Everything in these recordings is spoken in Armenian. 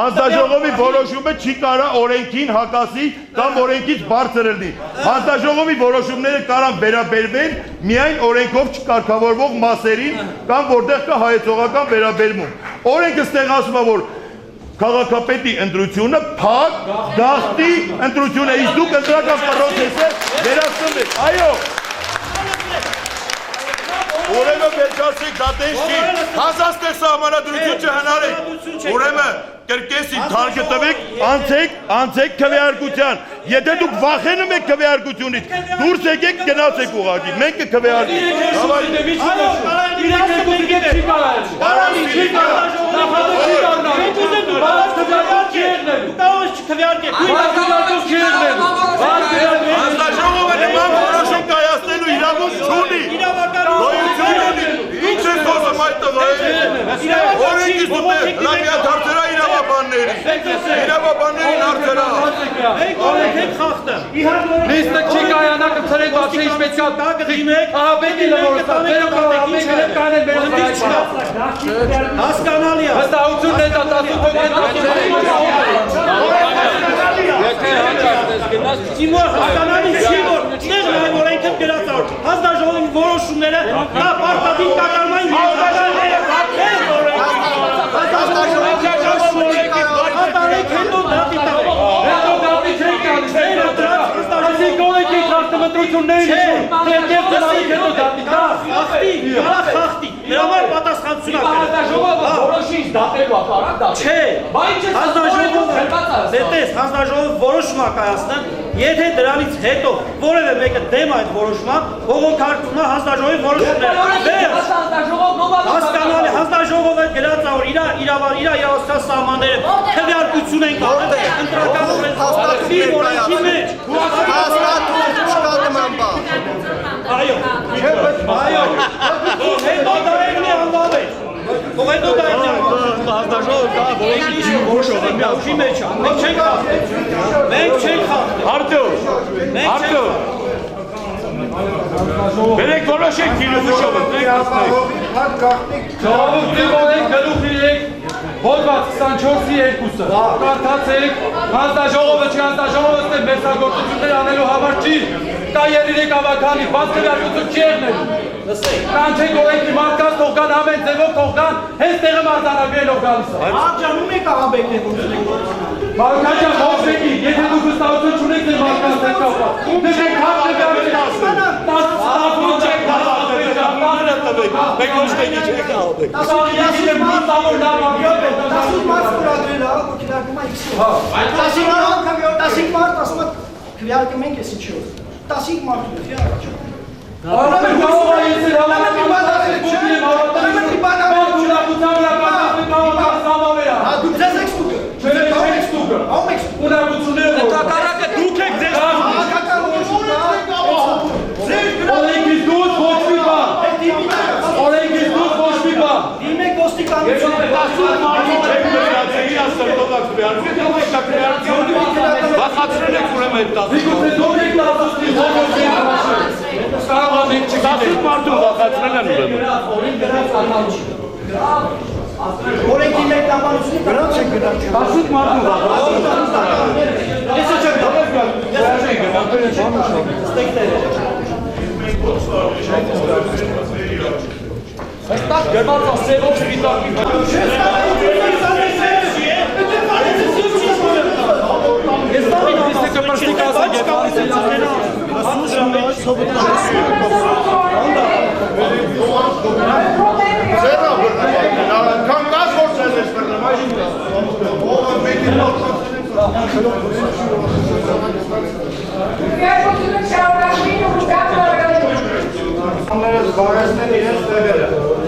Հանձնաժողովի որոշումը չի կարա օրենքին հակասի կամ օրենքից բարձր լինի։ Հանձնաժողովի որոշումները կարան վերաբերվեն միայն օրենքով չկարգավորվող մասերին կամ որտեղ կա հայեցողական վերաբերմունք։ Օրենքը ստեղծում է, որ քաղաքապետի ընտրությունը փակ գաղտնի ընտրություն է, իսկ դուք ընտրական պրոցեսը վերացնում եք։ Այո։ Ուրեմն վերջացրեք դատեշքի, հազաստեղ սահմանադրություն չհնարեք։ Ուրեմն կրկեսին թարգը տվեք, անցեք քվեարկության։ Եթե դուք վախենում եք քվեարկությունից, դուրս եկեք գնացեք ուղղակի։ Մենք Լիստը չի կայանա կցրեք բացի ինչպես կա տակը դիմեք ահաբետի լվորստան վերոք ահաբետի վերոք կանեն վերոք հասկանալի է հստահությունն է տատասու հասկանալի չի որ չներ նայ որ այնքան գրածավոր հանձնաժողովի որոշումները դա պարտադիր կատարման հանձնաժողովը որոշում է կայացնում, եթե դրանից հետո որևէ մեկը դեմ այդ որոշումը, բողոքարկում է հանձնաժողովի որոշումները։ Հասկանալի հանձնաժողովը գրած է, որ իր իրավասության սահմանները քվեարկություն են կատարել ընտրական օրենքի մեջ։ Այո, հետո դա եկնի անվանել։ Հետո դա եկնի անվանել։ Հանձնաժողովը կա, որոշիչ որոշողը միացի մեջ է։ Մենք չենք խախտել։ Արդյոք։ Բերեք որոշեք քիրուշովը, դեք հասնեք։ Ժողովուրդի մոտեք գլուխ իրեք, հոդված 24-ի 2-ը, կարդացեք, հանձնաժողովը չի հանձնաժողովը ստեղ մերձագործություններ անելու համար չի, կա երիրեք ավականի, բաց քվեարկություն չի եղնելու։ Կանչեք օրենքի մարդկանց թող գան ամեն ձևով թող գան, հենց տեղը մարտանագվելով գալիս է։ Աջանում եք աղաբեկն եք ուզում։ Բարոքաջան խոսեկի, եթե դուք վստահություն չունեք ձեր մարդկանց հետ կապված։ Դեք հապ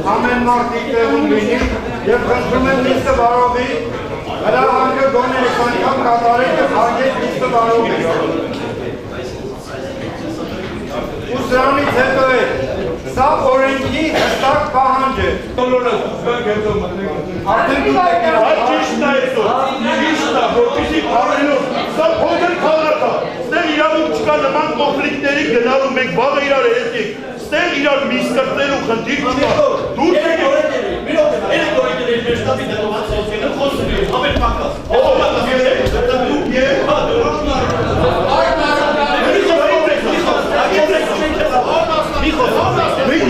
Ամեն մարդիկ տեղում լինի և խնդրում եմ լիստը վարողի հրահանգը գոնե անգամ կատարեք և հարգեք լիստը վարողի։ Ու սրանից հետո է, սա օրենքի հստակ պահանջ է։ Արդեն դուք եք ճիշտ է այսօր, ճիշտ է, որպեսզի բարելով, սա փոքր քաղաք է, ստեղ իրավունք չկա նման կոնֆլիկտների գնալու, մենք վաղը իրար եկեք, ստեղ իրար միս կրտելու խնդիր չկա, դուրս եկեք։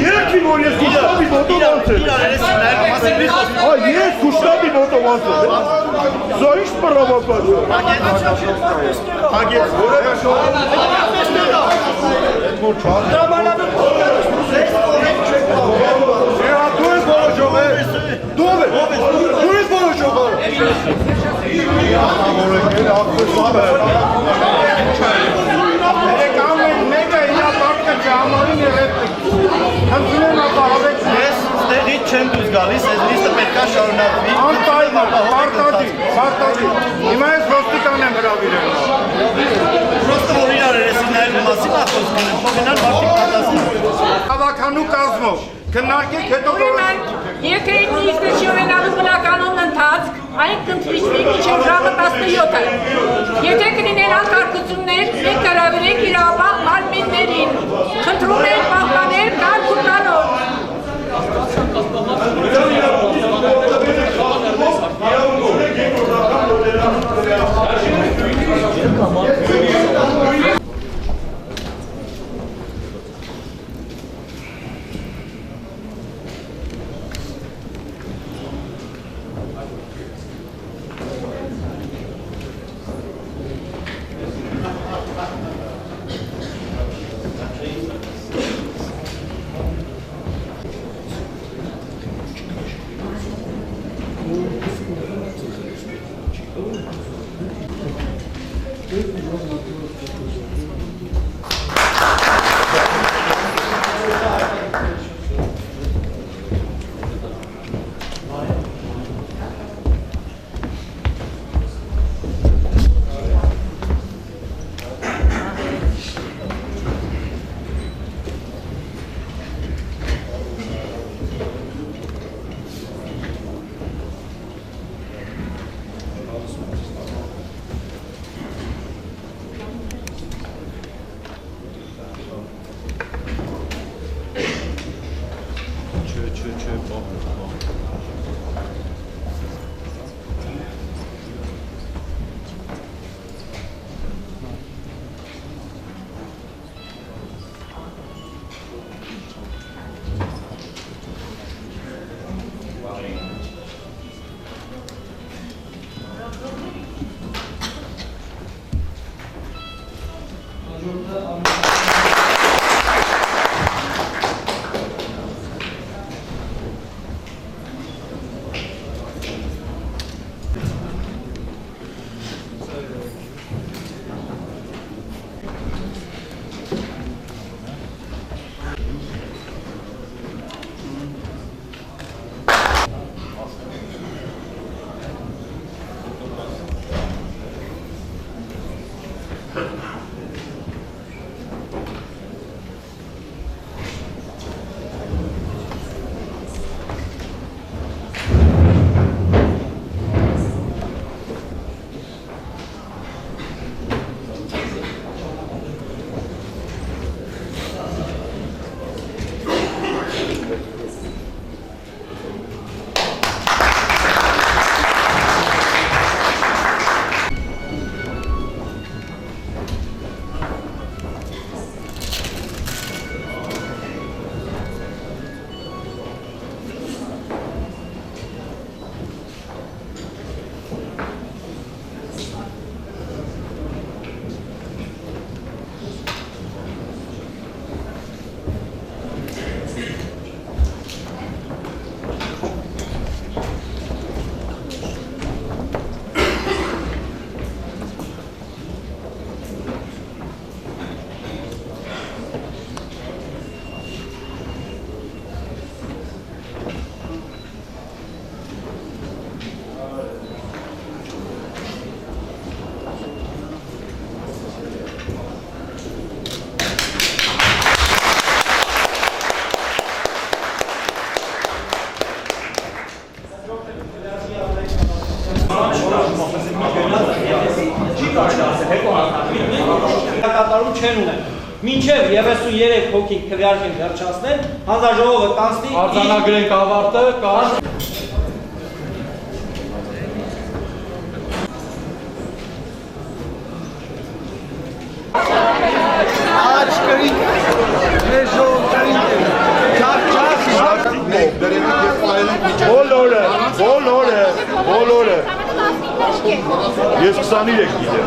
Երկի որ ես կուշտաբի ոտով անցել։ Ես կուշտաբի ոտով անցել։ Զա ինչ պրավոկացիա։ Ես չեմ դուրս գալիս, այս լիստը պետք է շարունակվի։ Պարտադի։ Հիմա ես ոստիկան եմ հրավիրել։ Պրոստը որ իրար երեսիների մասին ախոս կնեմ, փոխենալ մարդիկ պատասխան։ Հավաքանու կազմով, քննարկեք հետո Ուրեմն, եթե ինստիտուցիա ունենալու բնականոն ընթացք, այն կընդրիչվի մինչև ժամը 17-ը։ Եթե կլինեն անկարգություններ, մենք հրավիրենք իրավապահ մարմիններին։ Խնդրում ենք պահպանել կարգ ու կանոն։ Կատարում չեն ունեն։ Մինչև 33 հոգի քվեարկեն վերջացնեն, հանձնաժողովը կանցնի Արձանագրենք ավարտը, Բոլորը։ Ես 23 գիտեմ։